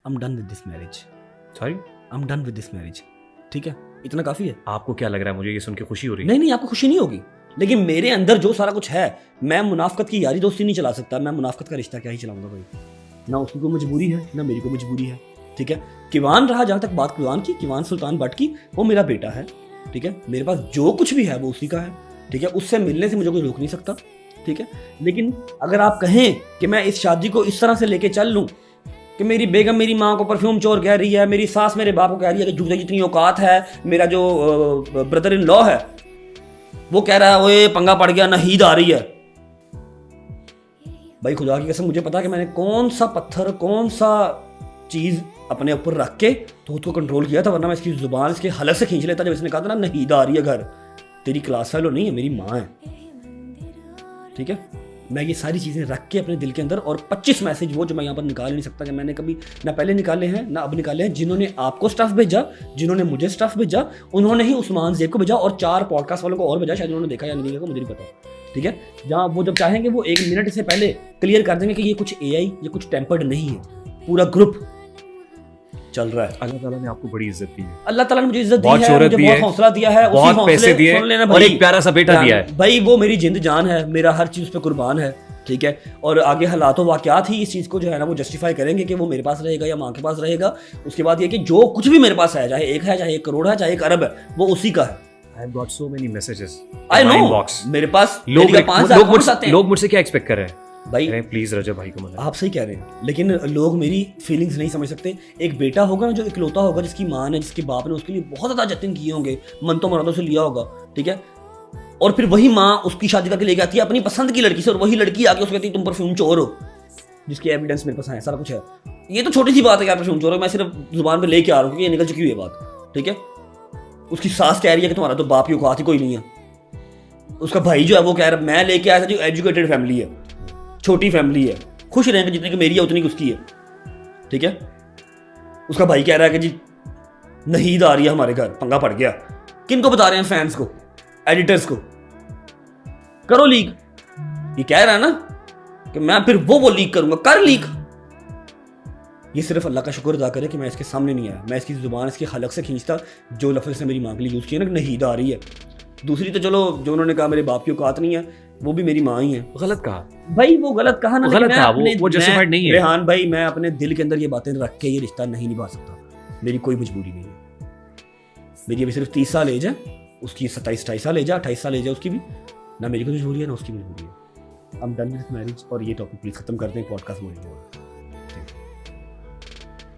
I am done with this marriage, sorry, I am done with this marriage. ठीक है, इतना काफ़ी है। आपको क्या लग रहा है? मुझे ये सुन के खुशी हो रही है। नहीं, आपको खुशी नहीं होगी, लेकिन मेरे अंदर जो सारा कुछ है, मैं मुनाफकत की यारी दोस्ती नहीं चला सकता, मैं मुनाफकत का रिश्ता क्या ही चलाऊंगा भाई। ना उसकी कोई मजबूरी है, ना मेरी को मजबूरी है। ठीक है, किवान रहा, जहाँ तक बात किवान की, किवान सुल्तान भट्ट की, वो मेरा बेटा है। ठीक है, मेरे पास जो कुछ भी है वो उसी का है। ठीक है, उससे मिलने से मुझे कोई रोक नहीं सकता। ठीक है, लेकिन अगर आप कहें कि मैं इस शादी को इस तरह से लेके चल लूँ कि मेरी बेगम मेरी माँ को परफ्यूम चोर कह रही है, मेरी सास मेरे बाप को कह रही है कि जूते जितनी औकात है, मेरा जो ब्रदर इन लॉ है वो कह रहा है ओए पंगा पड़ गया, नहीद आ रही है। भाई खुदा की कसम मुझे पता है कि मैंने कौन सा पत्थर, कौन सा चीज़ अपने ऊपर रख के तो उसको कंट्रोल किया था, वरना मैं इसकी जुबान इसके हलक से खींच लेता जब इसने कहा था ना नहीद आ रही है घर। तेरी क्लास फेलो नहीं है, मेरी माँ है। ठीक है, मैं ये सारी चीज़ें रख के अपने दिल के अंदर, और 25 मैसेज वो जो मैं यहाँ पर निकाल नहीं सकता कि मैंने कभी ना पहले निकाले हैं ना अब निकाले हैं, जिन्होंने आपको स्टफ भेजा, जिन्होंने मुझे स्टफ भेजा, उन्होंने ही उस्मान ज़ेब को भेजा और 4 पॉडकास्ट वालों को और भेजा, शायद उन्होंने देखा या नहीं देखा मुझे नहीं पता। ठीक है, जहाँ वो जब चाहेंगे वो 1 मिनट से पहले क्लियर कर देंगे कि ये कुछ AI, ये कुछ टेम्पर्ड नहीं है, पूरा ग्रुप चल रहा है। अल्लाह ताला ने आपको बड़ी इज्जत दी है, अल्लाह ताला ने मुझे इज्जत दी बहुत है, शोहरत मुझे दी बहुत है, हौसला दिया है, बहुत उसी पैसे दिए सुन लेना और भाई, एक प्यारा सा बेटा दिया है। भाई वो मेरी जिंद जान है, मेरा हर चीज़ पे कुर्बान है। ठीक है, और आगे हालात वाक़यात ही इस चीज़ को जो है ना वो जस्टिफाई करेंगे कि वो मेरे पास रहेगा या माँ के पास रहेगा। उसके बाद ये कि जो कुछ भी मेरे पास है, चाहे 1 है, चाहे 1 करोड़ है, चाहे 1 अरब है, वो उसी का है। I have got so many messages I in my no, inbox. मेरे पास लोग लोग मुझसे क्या एक्सपेक्ट कर रहे हैं भाई, प्लीज रजब भाई को मना। आप सही कह रहे हैं, लेकिन लोग मेरी फीलिंग्स नहीं समझ सकते। एक बेटा होगा ना जो इकलौता होगा, जिसकी माँ ने, जिसके बाप ने उसके लिए बहुत ज़्यादा जतन किए होंगे, मन तो मुरादों से लिया होगा। ठीक है, और फिर वही माँ उसकी शादी करके लेके आती है अपनी पसंद की लड़की से, और वही लड़की आके उसको कहती है तुम परफ्यूम चोर हो, जिसकी एविडेंस मेरे पास है, सारा कुछ है। ये तो छोटी सी बात है यार, परफ्यूम चोर हो, मैं सिर्फ जुबान पे लेके आ रहा हूँ क्योंकि ये निकल चुकी हुई है बात। ठीक है, उसकी सास कह रही है कि तुम्हारा तो बाप की औकात ही कोई नहीं है। उसका भाई जो है वो कह रहा है मैं लेके आया था जो एजुकेटेड फैमिली है, छोटी फैमिली है, खुश रहेंगे जितनी की मेरी है उतनी की उसकी है। ठीक है, उसका भाई कह रहा है कि जी नहीद आ रही है हमारे घर, पंगा पड़ गया। किन को बता रहे हैं? फैंस को, एडिटर्स को। करो लीक, ये कह रहा है ना कि मैं फिर वो लीक करूंगा, कर लीक। ये सिर्फ अल्लाह का शुक्र अदा करे कि मैं इसके सामने नहीं आया, मैं इसकी जुबान इसकी हलक से खींचता जो लफ्ज़ इसने मेरी माँ के लिए यूज़ किया ना, नहीद आ रही है। दूसरी तो चलो जो उन्होंने कहा मेरे बाप की औकात नहीं है, वो भी मेरी माँ ही है। गलत कहा भाई, वो गलत कहा ना, गलत कहा, वो जस्टिफाइड नहीं है। रेहान भाई, मैं अपने दिल के अंदर ये बातें रख के ये रिश्ता नहीं निभा सकता, मेरी कोई मजबूरी नहीं है। मेरी अभी सिर्फ 30 साल एज है, उसकी 27-28 साल एज है, 28 साल एज है उसकी भी, ना मेरी कोई मजबूरी है ना उसकी मजबूरी है। हम डन विद मैरिज, और ये टॉपिक प्लीज खत्म करते हैं, पॉडकास्ट में।